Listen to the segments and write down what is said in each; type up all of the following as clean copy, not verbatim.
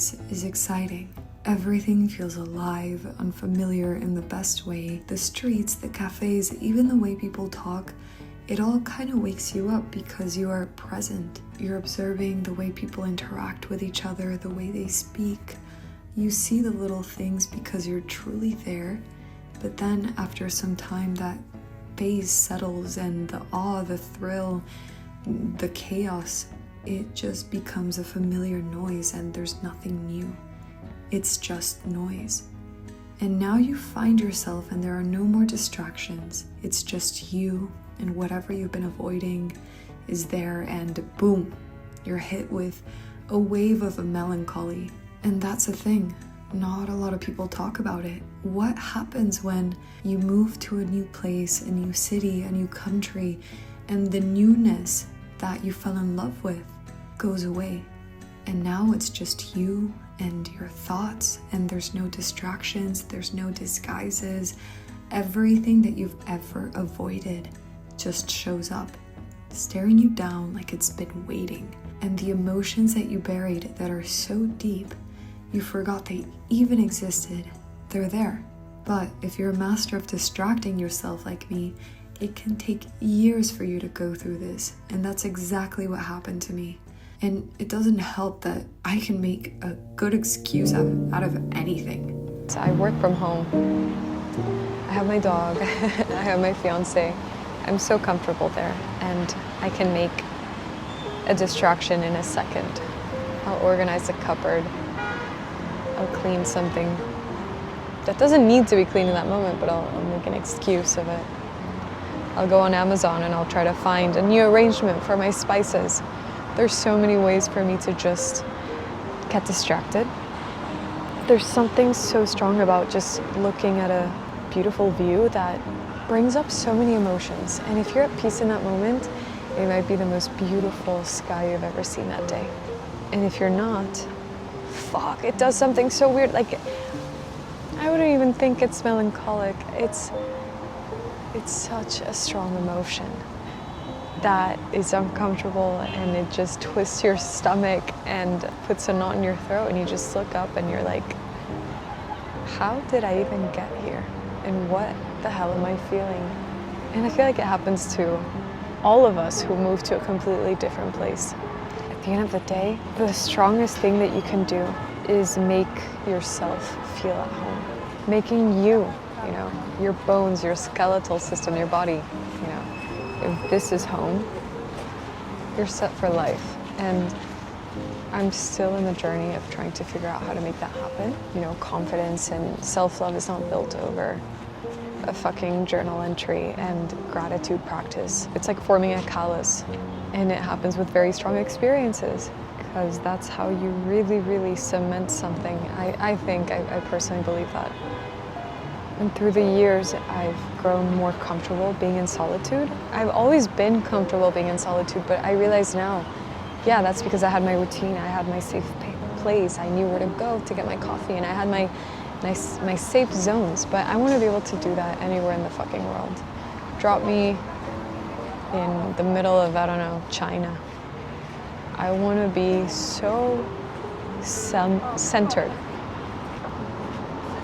place is exciting. Everything feels alive, unfamiliar in the best way. The streets, the cafes, even the way people talk, it all kind of wakes you up because you are present. You're observing the way people interact with each other, the way they speak. You see the little things because you're truly there. But then after some time, that phase settles and the awe, the thrill, the chaos, it just becomes a familiar noise and there's nothing new. It's just noise. And now you find yourself and there are no more distractions. It's just you and whatever you've been avoiding is there, and boom, you're hit with a wave of a melancholy. And that's the thing. Not a lot of people talk about it. What happens when you move to a new place, a new city, a new country, and the newness that you fell in love with goes away? And now it's just you and your thoughts, and there's no distractions, there's no disguises. Everything that you've ever avoided just shows up, staring you down like it's been waiting. And the emotions that you buried that are so deep, you forgot they even existed, they're there. But if you're a master of distracting yourself like me, it can take years for you to go through this. And that's exactly what happened to me. And it doesn't help that I can make a good excuse out of anything. So I work from home. I have my dog, I have my fiance. I'm so comfortable there, and I can make a distraction in a second. I'll organize a cupboard. I'll clean something that doesn't need to be cleaned in that moment, but I'll make an excuse of it. I'll go on Amazon and I'll try to find a new arrangement for my spices. There's so many ways for me to just get distracted. There's something so strong about just looking at a beautiful view that brings up so many emotions. And if you're at peace in that moment, it might be the most beautiful sky you've ever seen that day. And if you're not, fuck, it does something so weird. Like, I wouldn't even think it's melancholic. It's such a strong emotion that is uncomfortable, and it just twists your stomach and puts a knot in your throat, and you just look up and you're like, how did I even get here? And what the hell am I feeling? And I feel like it happens to all of us who move to a completely different place. At the end of the day, the strongest thing that you can do is make yourself feel at home. Making you know, your bones, your skeletal system, your body, you know, if this is home, you're set for life. And I'm still in the journey of trying to figure out how to make that happen. You know, confidence and self-love is not built over a fucking journal entry and gratitude practice. It's like forming a callus, and it happens with very strong experiences, because that's how you really, really cement something. I personally believe that. And through the years, I've grown more comfortable being in solitude. I've always been comfortable being in solitude, but I realize now, yeah, that's because I had my routine, I had my safe place, I knew where to go to get my coffee, and I had my safe zones. But I want to be able to do that anywhere in the fucking world. Drop me in the middle of, I don't know, China. I want to be so centered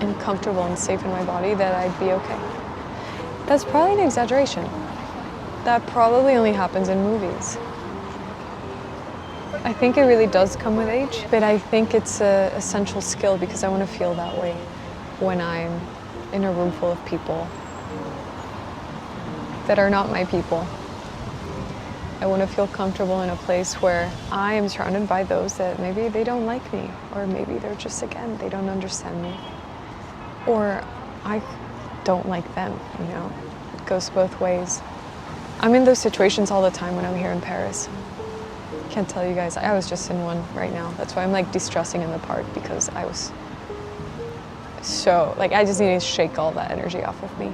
and comfortable and safe in my body that I'd be okay. That's probably an exaggeration. That probably only happens in movies. I think it really does come with age, but I think it's an essential skill, because I want to feel that way when I'm in a room full of people that are not my people. I want to feel comfortable in a place where I am surrounded by those that maybe they don't like me, or maybe they're just, again, they don't understand me. Or I don't like them, you know? It goes both ways. I'm in those situations all the time when I'm here in Paris. Can't tell you guys, I was just in one right now. That's why I'm like de-stressing in the park, because I was so, like, I just need to shake all that energy off of me.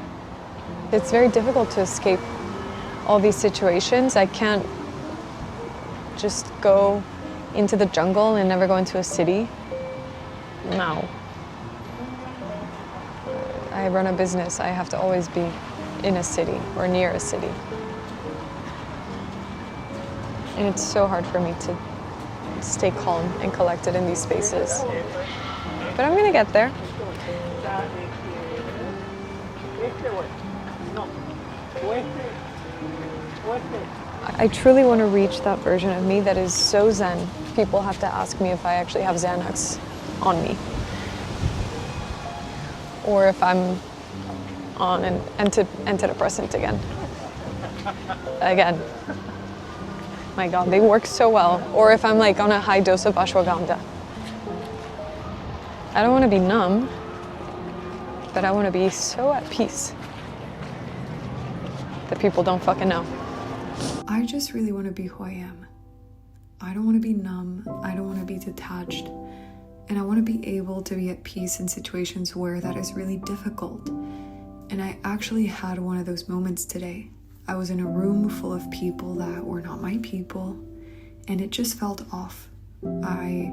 It's very difficult to escape all these situations. I can't just go into the jungle and never go into a city. No. I run a business, I have to always be in a city or near a city. And it's so hard for me to stay calm and collected in these spaces. But I'm gonna get there. I truly want to reach that version of me that is so zen. People have to ask me if I actually have Xanax on me, or if I'm on an antidepressant again. My God, they work so well. Or if I'm like on a high dose of ashwagandha. I don't want to be numb, but I want to be so at peace that people don't fucking know. I just really want to be who I am. I don't want to be numb. I don't want to be detached. And I want to be able to be at peace in situations where that is really difficult. And I actually had one of those moments today. I was in a room full of people that were not my people, and it just felt off. I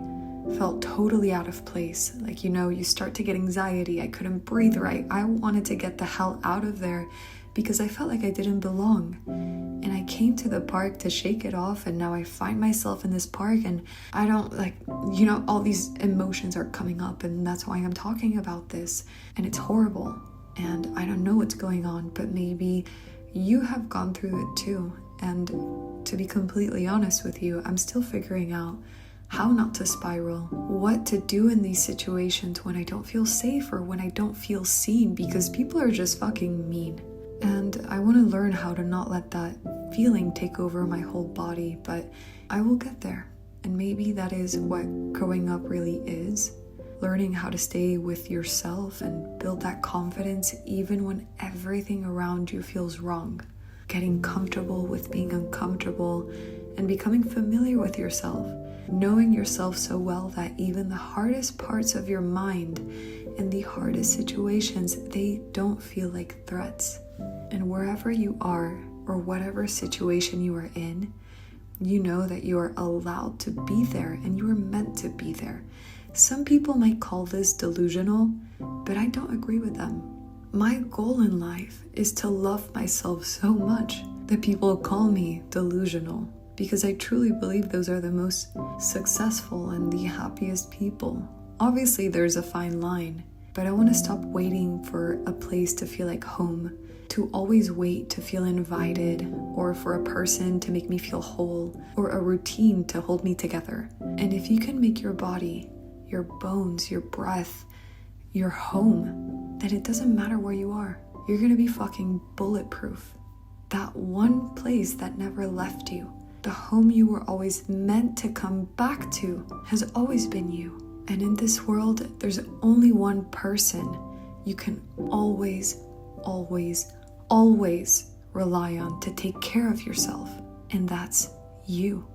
felt totally out of place. Like, you start to get anxiety. I couldn't breathe right. I wanted to get the hell out of there because I felt like I didn't belong. And I came to the park to shake it off, and now I find myself in this park, and I don't all these emotions are coming up, and that's why I'm talking about this. And it's horrible, and I don't know what's going on, but maybe you have gone through it too. And to be completely honest with you, I'm still figuring out how not to spiral, what to do in these situations when I don't feel safe or when I don't feel seen, because people are just fucking mean. And I want to learn how to not let that feeling take over my whole body, but I will get there. And maybe that is what growing up really is. Learning how to stay with yourself and build that confidence even when everything around you feels wrong. Getting comfortable with being uncomfortable and becoming familiar with yourself. Knowing yourself so well that even the hardest parts of your mind and the hardest situations, they don't feel like threats. And wherever you are or whatever situation you are in, you know that you are allowed to be there and you are meant to be there. Some people might call this delusional, but I don't agree with them. My goal in life is to love myself so much that people call me delusional, because I truly believe those are the most successful and the happiest people. Obviously, there's a fine line, but I want to stop waiting for a place to feel like home, to always wait to feel invited, or for a person to make me feel whole, or a routine to hold me together. And if you can make your body, your bones, your breath, your home, then it doesn't matter where you are. You're gonna be fucking bulletproof. That one place that never left you, the home you were always meant to come back to, has always been you. And in this world, there's only one person you can always, always, always rely on to take care of yourself, and that's you.